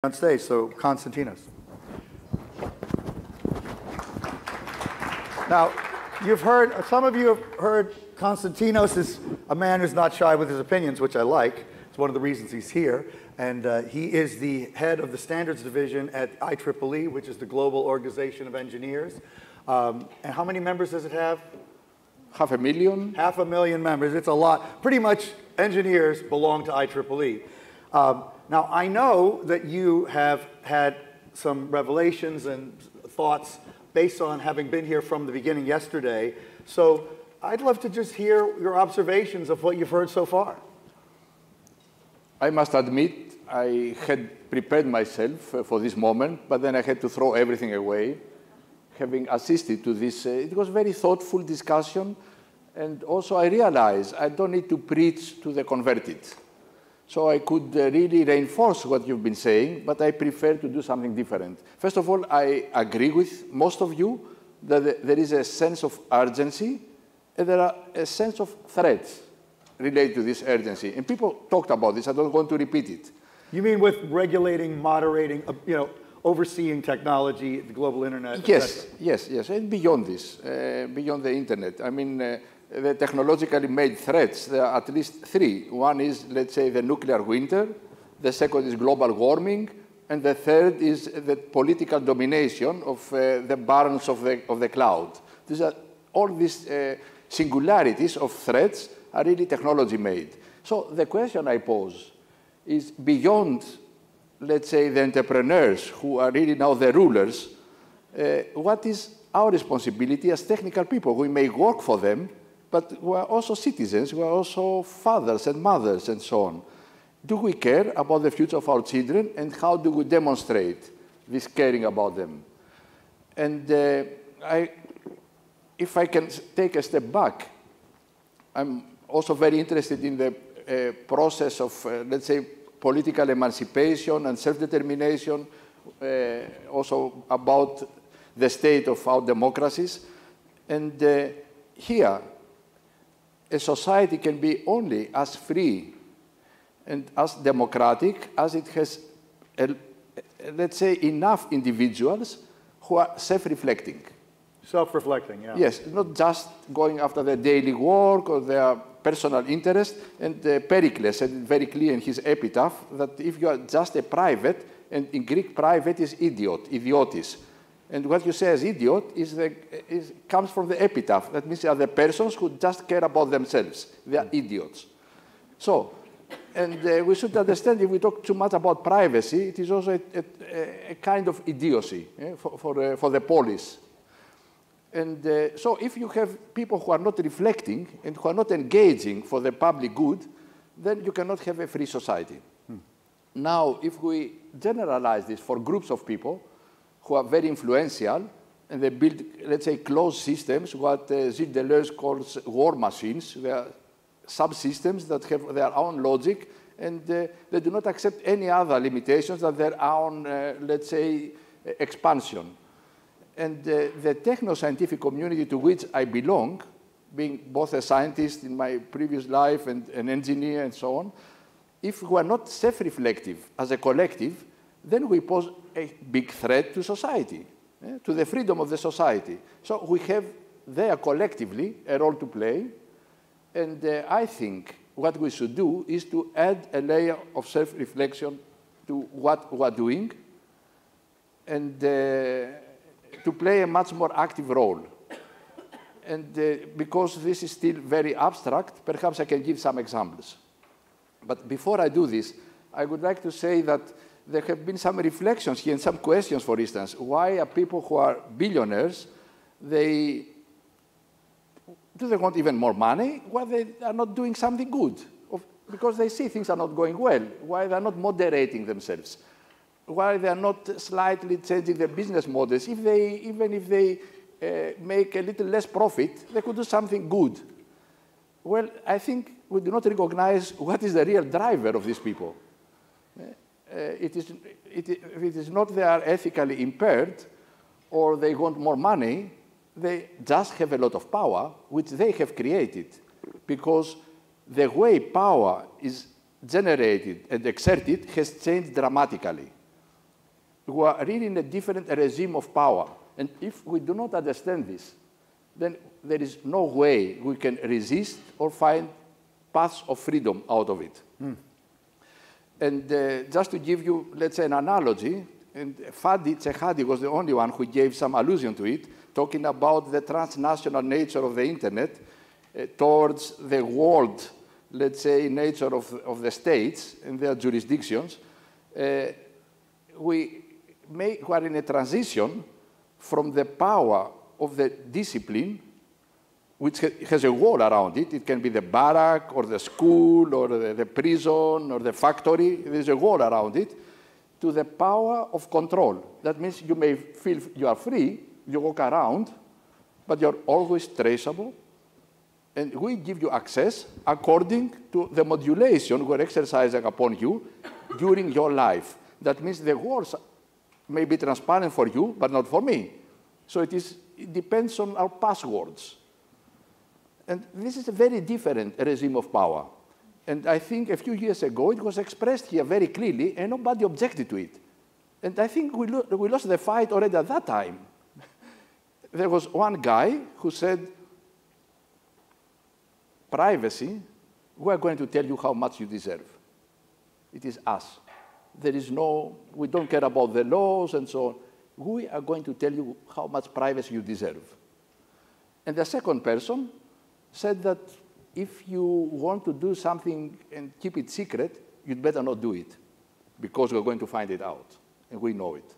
On stage, so Konstantinos. Now, some of you have heard Konstantinos is a man who's not shy with his opinions, which I like. It's one of the reasons he's here. And he is the head of the standards division at IEEE, which is the Global Organization of Engineers. And how many members does it have? 500,000. 500,000 members. It's a lot. Pretty much engineers belong to IEEE. Now, I know that you have had some revelations and thoughts based on having been here from the beginning yesterday. So I'd love to just hear your observations of what you've heard so far. I must admit, I had prepared myself for this moment, but then I had to throw everything away. Having assisted to this, it was a very thoughtful discussion. And also I realized I don't need to preach to the converted. So I could really reinforce what you've been saying, but I prefer to do something different. First of all, I agree with most of you that there is a sense of urgency and there are a sense of threats related to this urgency. And people talked about this. I don't want to repeat it. You mean with regulating, moderating, overseeing technology, the global internet? Yes, yes, yes. And beyond this, beyond the internet. I mean, the technologically made threats, there are at least three. One is, let's say, the nuclear winter. The second is global warming. And the third is the political domination of the barons of the cloud. All these singularities of threats are really technology made. So the question I pose is beyond, let's say, the entrepreneurs who are really now the rulers, what is our responsibility as technical people? We may work for them, but we are also citizens, we are also fathers and mothers and so on. Do we care about the future of our children, and how do we demonstrate this caring about them? And if I can take a step back, I'm also very interested in the process of, let's say, political emancipation and self-determination, also about the state of our democracies. And here, a society can be only as free and as democratic as it has, let's say, enough individuals who are self-reflecting. Self-reflecting, yeah. Yes, not just going after their daily work or their personal interest. And Pericles said very clear in his epitaph that if you are just a private, and in Greek private is idiot, idiotis. And what you say as idiot comes from the epitaph. That means they are the persons who just care about themselves. They are idiots. So, and we should understand if we talk too much about privacy, it is also a kind of idiocy for the polis. And so if you have people who are not reflecting and who are not engaging for the public good, then you cannot have a free society. Now, if we generalize this for groups of people who are very influential, and they build, let's say, closed systems, what Gilles Deleuze calls war machines. They are subsystems that have their own logic, and they do not accept any other limitations than their own, let's say, expansion. And the techno-scientific community to which I belong, being both a scientist in my previous life and an engineer and so on, if we are not self-reflective as a collective, then we pose a big threat to society, to the freedom of the society. So we have there collectively a role to play, and I think what we should do is to add a layer of self-reflection to what we are doing, and to play a much more active role. And because this is still very abstract, perhaps I can give some examples. But before I do this, I would like to say that there have been some reflections here and some questions, for instance. Why are people who are billionaires, do they want even more money? Why they are not doing something good? Because they see things are not going well. Why they are not moderating themselves? Why they are not slightly changing their business models? Even if they make a little less profit, they could do something good. Well, I think we do not recognize what is the real driver of these people. It is not they are ethically impaired or they want more money, they just have a lot of power, which they have created, because the way power is generated and exerted has changed dramatically. we are really in a different regime of power. And if we do not understand this, then there is no way we can resist or find paths of freedom out of it. And just to give you, let's say, an analogy, and Fadi Chehadi was the only one who gave some allusion to it, talking about the transnational nature of the internet towards the world, let's say, nature of the states and their jurisdictions. We are in a transition from the power of the discipline, which has a wall around it. It can be the barrack or the school or the prison or the factory. There's a wall around it, to the power of control. That means you may feel you are free, you walk around, but you're always traceable. And we give you access according to the modulation we're exercising upon you during your life. That means the walls may be transparent for you, but not for me. So it depends on our passwords. And this is a very different regime of power. And I think a few years ago, it was expressed here very clearly, and nobody objected to it. And I think we lost the fight already at that time. There was one guy who said, privacy, we are going to tell you how much you deserve. It is us. There is we don't care about the laws and so on. We are going to tell you how much privacy you deserve. And the second person said that if you want to do something and keep it secret, you'd better not do it, because we're going to find it out, and we know it.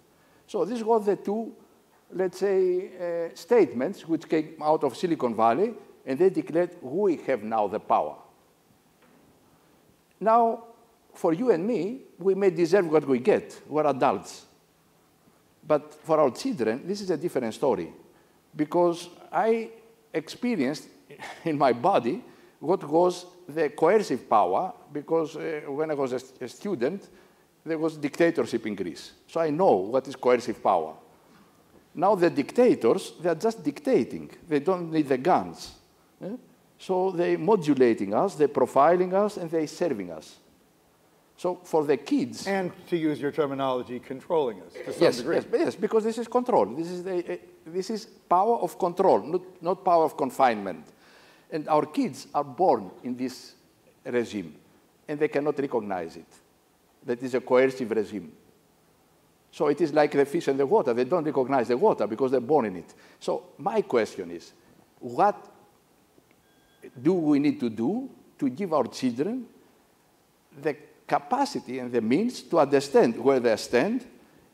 So these were the two, let's say, statements which came out of Silicon Valley, and they declared, we have now the power. Now, for you and me, we may deserve what we get. We're adults. But for our children, this is a different story, because I experienced in my body what was the coercive power, because when I was a student, there was dictatorship in Greece. So I know what is coercive power. Now the dictators, they are just dictating. They don't need the guns. So they're modulating us, they're profiling us, and they're serving us. So for the kids... And to use your terminology, controlling us to some degree. Yes, because this is control. This is power of control, not power of confinement. And our kids are born in this regime, and they cannot recognize it. That is a coercive regime. So it is like the fish in the water. They don't recognize the water because they're born in it. So my question is, what do we need to do to give our children the capacity and the means to understand where they stand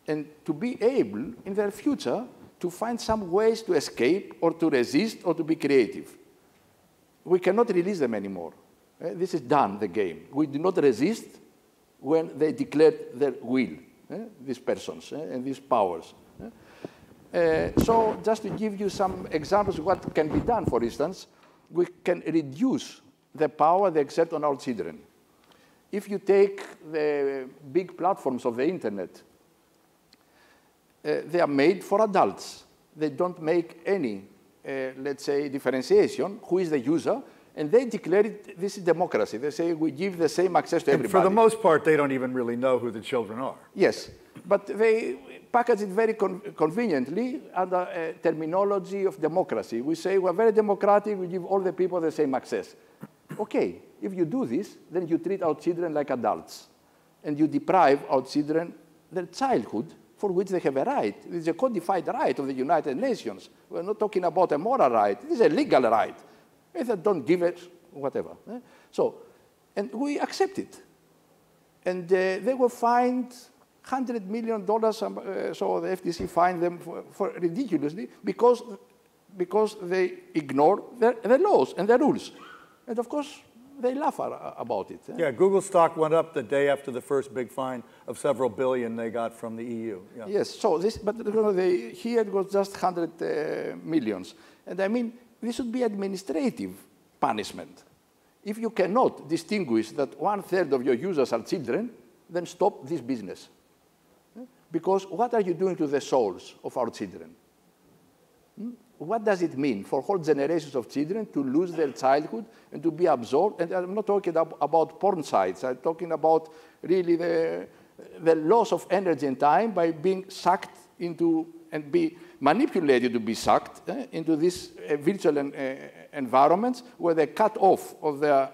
and to be able, in their future, to find some ways to escape or to resist or to be creative? We cannot release them anymore. This is done, the game. We do not resist when they declare their will, these persons and these powers. So just to give you some examples of what can be done, for instance, we can reduce the power they exert on our children. If you take the big platforms of the internet, they are made for adults. They don't make any, let's say, differentiation, who is the user, and they declare it, this is democracy. They say we give the same access to everybody. And for the most part, they don't even really know who the children are. Yes, but they package it very conveniently under a terminology of democracy. We say we're very democratic, we give all the people the same access. Okay, if you do this, then you treat our children like adults, and you deprive our children their childhood, for which they have a right. It is a codified right of the United Nations. We're not talking about a moral right. It is a legal right. If they don't give it, whatever. So, and we accept it. And they were fined $100 million, so the FTC fined them for ridiculously, because they ignore the laws and the rules. And of course, they laugh about it. Yeah, Google stock went up the day after the first big fine of several billion they got from the EU. Yeah. Yes, so this, but here it was just 100 millions. And I mean, this should be administrative punishment. If you cannot distinguish that 1/3 of your users are children, then stop this business. Because what are you doing to the souls of our children? What does it mean for whole generations of children to lose their childhood and to be absorbed? And I'm not talking about porn sites. I'm talking about really the loss of energy and time by being sucked into and be manipulated to be sucked into these virtual environments where they cut off of their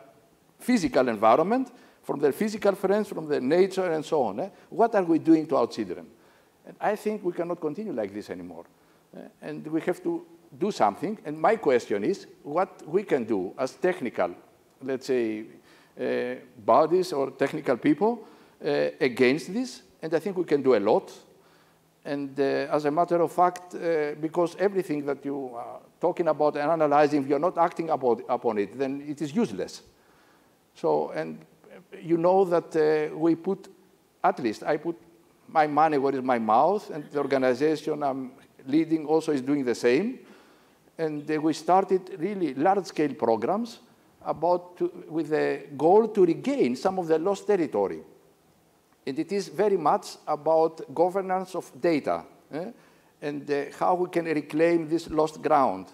physical environment, from their physical friends, from their nature, and so on. What are we doing to our children? And I think we cannot continue like this anymore. And we have to do something. And my question is, what we can do as technical, let's say, bodies or technical people against this. And I think we can do a lot. And as a matter of fact, because everything that you are talking about and analyzing, if you're not acting upon it, then it is useless. So, and you know that we put, at least I put my money where is my mouth, and the organization I'm leading also is doing the same. And we started really large-scale programs with the goal to regain some of the lost territory. And it is very much about governance of data and how we can reclaim this lost ground.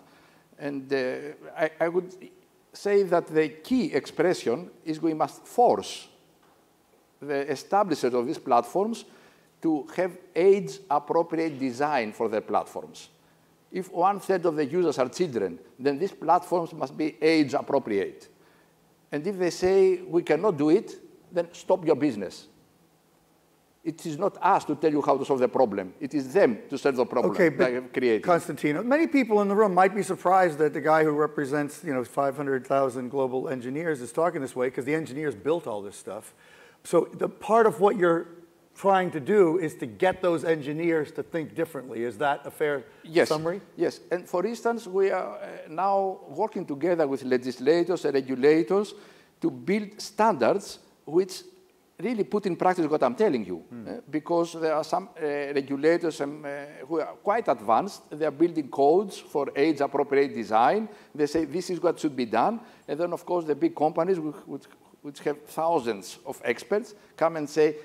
And I would say that the key expression is we must force the establishers of these platforms to have age-appropriate design for their platforms. If 1/3 of the users are children, then these platforms must be age-appropriate. And if they say we cannot do it, then stop your business. It is not us to tell you how to solve the problem. It is them to solve the problem they have created. Constantino, many people in the room might be surprised that the guy who represents 500,000 global engineers is talking this way, because the engineers built all this stuff. So the part of what you're trying to do is to get those engineers to think differently. Is that a fair summary? Yes. And for instance, we are now working together with legislators and regulators to build standards which really put in practice what I'm telling you. Because there are some regulators who are quite advanced. They are building codes for age-appropriate design. They say this is what should be done. And then, of course, the big companies which have thousands of experts come and say,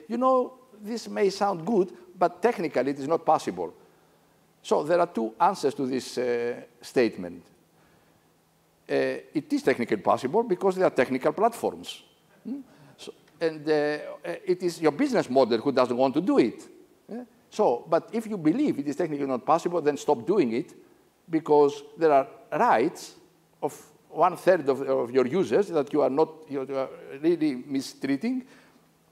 this may sound good, but technically it is not possible. So there are two answers to this statement. It is technically possible because there are technical platforms. And it is your business model who doesn't want to do it. But if you believe it is technically not possible, then stop doing it, because there are rights of 1/3 of your users that you are really mistreating.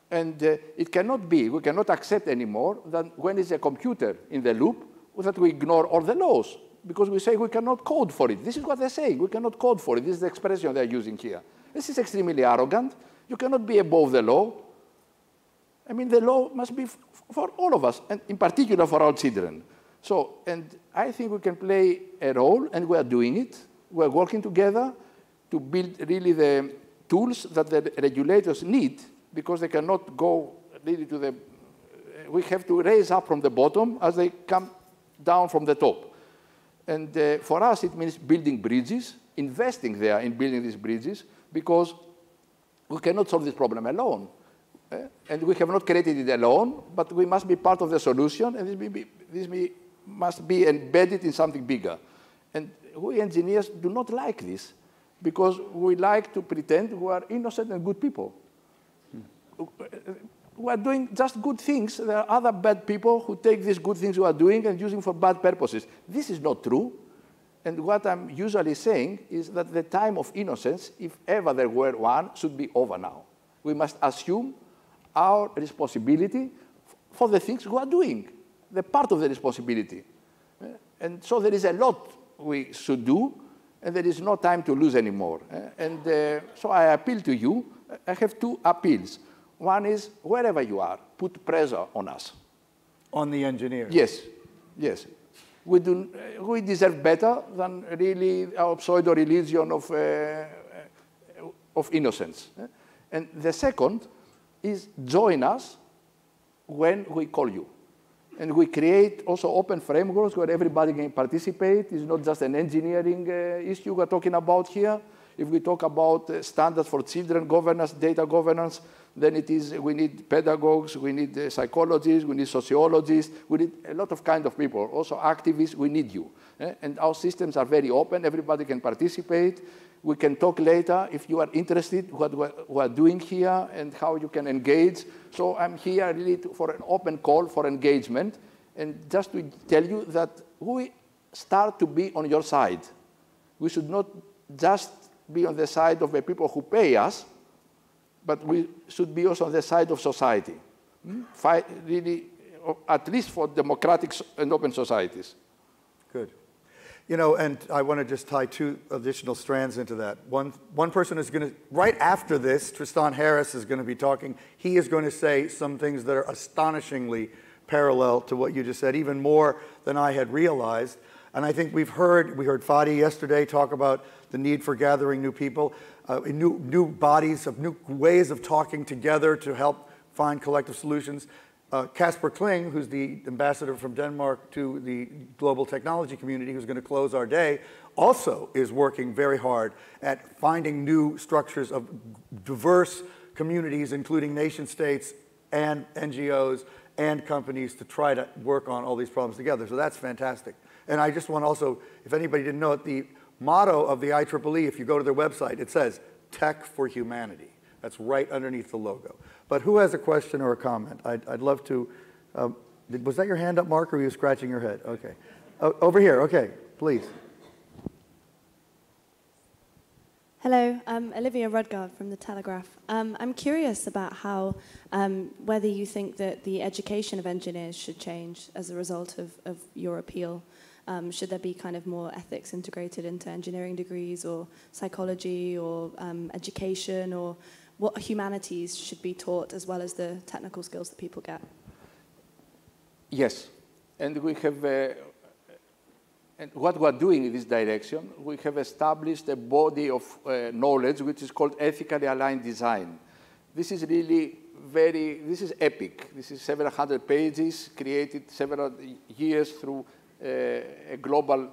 And it cannot be, we cannot accept anymore that when it's a computer in the loop, that we ignore all the laws, because we say we cannot code for it. This is what they're saying, we cannot code for it. This is the expression they're using here. This is extremely arrogant. You cannot be above the law. I mean, the law must be for all of us, and in particular for our children. So, and I think we can play a role, and we are doing it. We are working together to build really the tools that the regulators need, because they cannot go really to the, we have to raise up from the bottom as they come down from the top. And for us, it means building bridges, investing there in building these bridges, because we cannot solve this problem alone. And we have not created it alone, but we must be part of the solution, and this must be embedded in something bigger. And we engineers do not like this, because we like to pretend we are innocent and good people. We are doing just good things. There are other bad people who take these good things we are doing and using for bad purposes. This is not true. And what I'm usually saying is that the time of innocence, if ever there were one, should be over now. We must assume our responsibility for the things we are doing, the part of the responsibility. And so there is a lot we should do, and there is no time to lose anymore. And so I appeal to you. I have two appeals. One is, wherever you are, put pressure on us. On the engineers? Yes. We deserve better than really our pseudo-religion of innocence. And the second is, join us when we call you. And we create also open frameworks where everybody can participate. It's not just an engineering issue we're talking about here. If we talk about standards for children governance, data governance, then it is, we need pedagogues, we need psychologists, we need sociologists, we need a lot of kind of people, also activists, we need you. And our systems are very open, everybody can participate. We can talk later if you are interested what we're doing here and how you can engage. So I'm here really for an open call for engagement, and just to tell you that we start to be on your side. We should not just be on the side of the people who pay us, but we should be also on the side of society. Fight really, at least for democratic and open societies. Good. You know, and I want to just tie two additional strands into that. One person is going to, right after this, Tristan Harris is going to be talking. He is going to say some things that are astonishingly parallel to what you just said, even more than I had realized. And I think we heard Fadi yesterday talk about the need for gathering new people, new bodies, of new ways of talking together to help find collective solutions. Kasper Kling, who's the ambassador from Denmark to the global technology community, who's going to close our day, also is working very hard at finding new structures of diverse communities, including nation states and NGOs and companies, to try to work on all these problems together. So that's fantastic. And I just want also, if anybody didn't know it, the motto of the IEEE, if you go to their website, it says, Tech for Humanity. That's right underneath the logo. But who has a question or a comment? I'd love to, was that your hand up, Mark, or were you scratching your head? Okay. Over here, okay, please. Hello, I'm Olivia Rudgard from The Telegraph. I'm curious about how, whether you think that the education of engineers should change as a result of your appeal. Should there be kind of more ethics integrated into engineering degrees, or psychology, or education, or what humanities should be taught as well as the technical skills that people get? Yes, and we have, and what we're doing in this direction, we have established a body of knowledge which is called ethically aligned design. This is really this is epic. This is several hundred pages, created several years through a global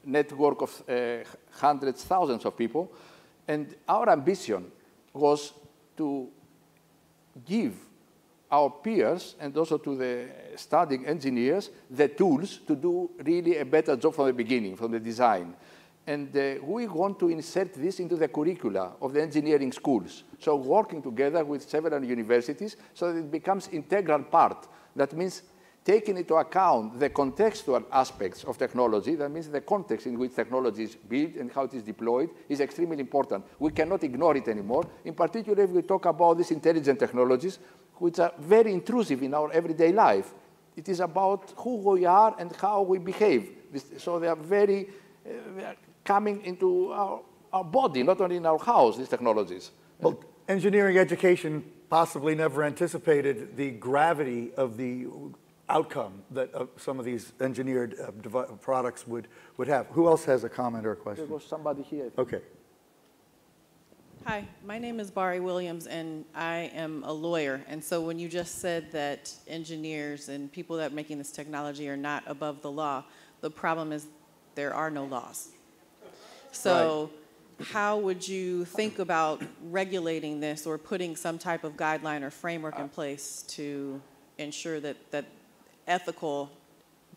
network of hundreds, thousands of people. And our ambition was to give our peers and also to the studying engineers the tools to do really a better job from the beginning, from the design. And we want to insert this into the curricula of the engineering schools. So working together with several universities so that it becomes integral part. That means taking into account the contextual aspects of technology, that means the context in which technology is built and how it is deployed, is extremely important. We cannot ignore it anymore. In particular, if we talk about these intelligent technologies, which are very intrusive in our everyday life. It is about who we are and how we behave. So they are very coming into our body, not only in our house, these technologies. Well, engineering education possibly never anticipated the gravity of the outcome that some of these engineered products would have. Who else has a comment or a question? There was somebody here. Okay. Hi, my name is Bari Williams, and I am a lawyer. And so when you just said that engineers and people that are making this technology are not above the law, the problem is there are no laws. So how would you think about regulating this or putting some type of guideline or framework in place to ensure that ethical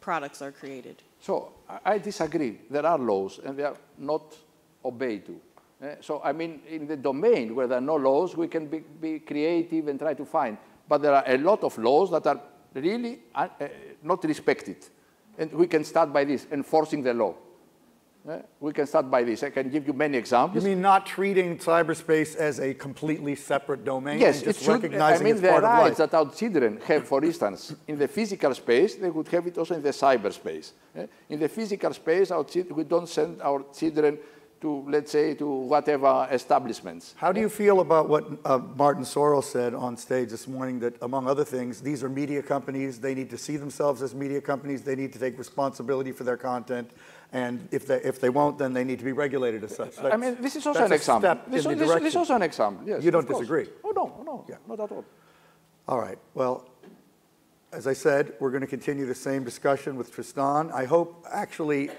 products are created? So I disagree. There are laws, and they are not obeyed to. So I mean, in the domain where there are no laws, we can be creative and try to find. But there are a lot of laws that are really not respected. And we can start by this, enforcing the law. We can start by this. I can give you many examples. You mean not treating cyberspace as a completely separate domain? Yes, and just it should. recognizing I mean, it's part the of life. rights that our children have, for instance, in the physical space, they would have it also in the cyberspace. In the physical space, we don't send our children to, let's say, to whatever establishments. How do you feel about what Martin Sorrell said on stage this morning, that among other things, these are media companies, they need to see themselves as media companies, they need to take responsibility for their content, and if they won't, then they need to be regulated as such. I mean, this is also an example. This is also an example, yes. You don't disagree? Oh, no, yeah. Not at all. All right, well, as I said, we're going to continue the same discussion with Tristan. I hope, actually,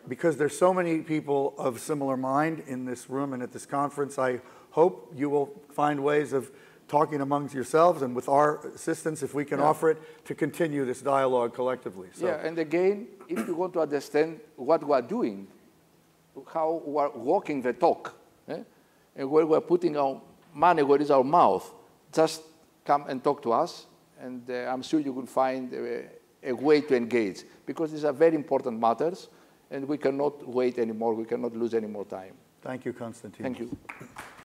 because there's so many people of similar mind in this room and at this conference, I hope you will find ways of talking amongst yourselves and with our assistance, if we can offer it, to continue this dialogue collectively. So. Yeah, and again, if you want to understand what we are doing, how we're walking the talk, and where we're putting our money where is our mouth. Just come and talk to us, and I'm sure you will find a way to engage, because these are very important matters, and we cannot wait anymore. We cannot lose any more time. Thank you, Konstantinos. Thank you.